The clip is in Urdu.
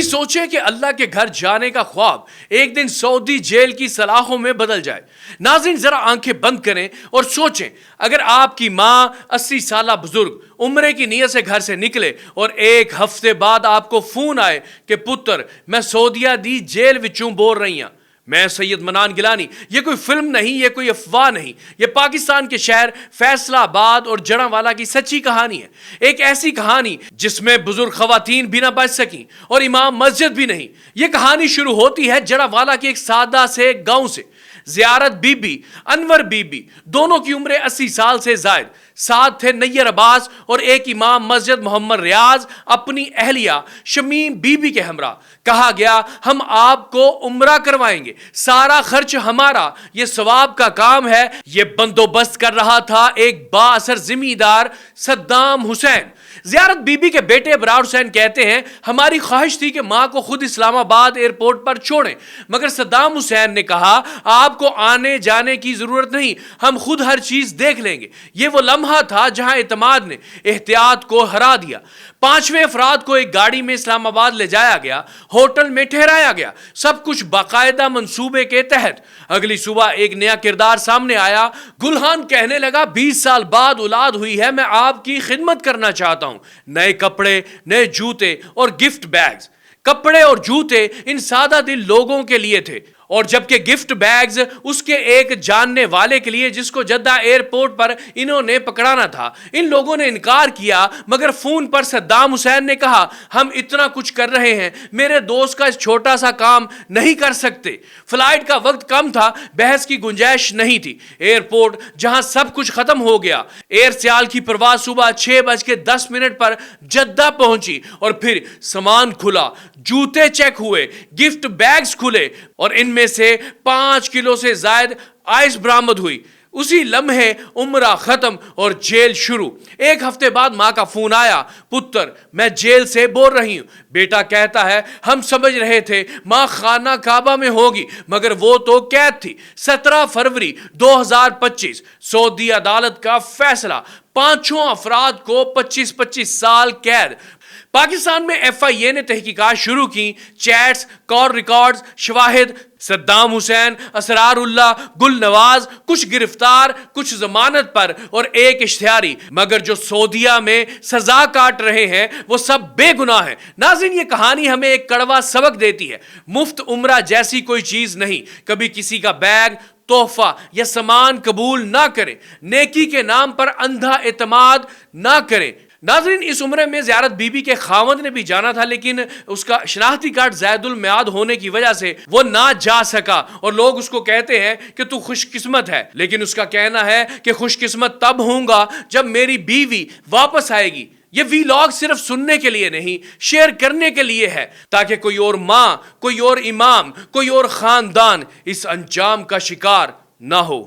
کبھی سوچے کہ اللہ کے گھر جانے کا خواب ایک دن سعودی جیل کی سلاخوں میں بدل جائے؟ ناظرین ذرا آنکھیں بند کریں اور سوچیں، اگر آپ کی ماں 80 سالہ بزرگ عمرے کی نیت سے گھر سے نکلے اور ایک ہفتے بعد آپ کو فون آئے کہ پتر میں سعودیہ دی جیل وچوں بول رہی ہوں۔ میں سید منان گیلانی، یہ کوئی فلم نہیں، یہ کوئی افواہ نہیں، یہ پاکستان کے شہر فیصلہ آباد اور جڑاں کی سچی کہانی ہے۔ ایک ایسی کہانی جس میں بزرگ خواتین بھی نہ بچ سکیں اور امام مسجد بھی نہیں۔ یہ کہانی شروع ہوتی ہے جڑاں کے ایک سادہ سے گاؤں سے۔ زیارت بی بی، انور بی بی، دونوں کی عمریں 80 سال سے زائد۔ ساتھ تھے نیر عباس اور ایک امام مسجد محمد ریاض اپنی اہلیہ شمیم بی بی کے ہمراہ۔ کہا گیا ہم آپ کو عمرہ کروائیں گے، سارا خرچ ہمارا، یہ ثواب کا کام ہے۔ یہ بندوبست کر رہا تھا ایک با اثر زمیندار صدام حسین۔ زیارت بی بی کے بیٹے ابرار حسین کہتے ہیں ہماری خواہش تھی کہ ماں کو خود اسلام آباد ایئرپورٹ پر چھوڑیں، مگر صدام حسین نے کہا آپ کو آنے جانے کی ضرورت نہیں، ہم خود ہر چیز دیکھ لیں گے۔ یہ وہ لمحہ تھا جہاں اعتماد نے احتیاط کو ہرا دیا۔ 5 افراد کو ایک گاڑی میں اسلام آباد لے جایا گیا، ہوٹل میں ٹھہرایا گیا، سب کچھ باقاعدہ منصوبے کے تحت۔ اگلی صبح ایک نیا کردار سامنے آیا۔ گلہان کہنے لگا 20 سال بعد اولاد ہوئی ہے، میں آپ کی خدمت کرنا چاہتا ہوں۔ نئے کپڑے، نئے جوتے اور گفٹ بیگز۔ کپڑے اور جوتے ان سادہ دل لوگوں کے لیے تھے، اور جبکہ گفٹ بیگز اس کے ایک جاننے والے کے لیے جس کو جدہ ایئرپورٹ پر انہوں نے پکڑانا تھا۔ ان لوگوں نے انکار کیا، مگر فون پر صدام حسین نے کہا ہم اتنا کچھ کر رہے ہیں، میرے دوست کا اس چھوٹا سا کام نہیں کر سکتے۔ فلائٹ کا وقت کم تھا، بحث کی گنجائش نہیں تھی۔ ایئرپورٹ جہاں سب کچھ ختم ہو گیا۔ ایئر سیال کی پرواز صبح 6:10 پر جدہ پہنچی، اور پھر سامان کھلا، جوتے چیک ہوئے، گفٹ بیگز کھلے، اور ان میں سے 5 کلو سے زائد آئس برآمد ہوئی۔ اسی لمحے عمرہ ختم اور جیل شروع۔ ایک ہفتے بعد ماں کا فون آیا، پتر میں جیل سے بول رہی ہوں۔ بیٹا کہتا ہے ہم سمجھ رہے تھے ماں خانہ کعبہ میں ہوگی، مگر وہ تو قید تھی۔ 17 فروری 2025 سعودی عدالت کا فیصلہ، 5 افراد کو 25 سال قید۔ پاکستان میں ایف آئی اے نے تحقیقات شروع کی۔ چیٹس، کال ریکارڈز، شواہد۔ صدام حسین، اسرار اللہ، گل نواز، کچھ گرفتار، کچھ ضمانت پر اور ایک اشتہاری، مگر جو سعودیہ میں سزا کاٹ رہے ہیں وہ سب بے گناہ ہیں۔ ناظرین یہ کہانی ہمیں ایک کڑوا سبق دیتی ہے، مفت عمرہ جیسی کوئی چیز نہیں۔ کبھی کسی کا بیگ، تحفہ یا سامان قبول نہ کریں، نیکی کے نام پر اندھا اعتماد نہ کریں۔ ناظرین اس عمرے میں زیارت بی بی کے خاوند نے بھی جانا تھا، لیکن اس کا شناختی کارڈ زائد المیعاد ہونے کی وجہ سے وہ نہ جا سکا، اور لوگ اس کو کہتے ہیں کہ تو خوش قسمت ہے، لیکن اس کا کہنا ہے کہ خوش قسمت تب ہوں گا جب میری بیوی واپس آئے گی۔ یہ ویلاگ صرف سننے کے لیے نہیں، شیئر کرنے کے لیے ہے، تاکہ کوئی اور ماں، کوئی اور امام، کوئی اور خاندان اس انجام کا شکار نہ ہو۔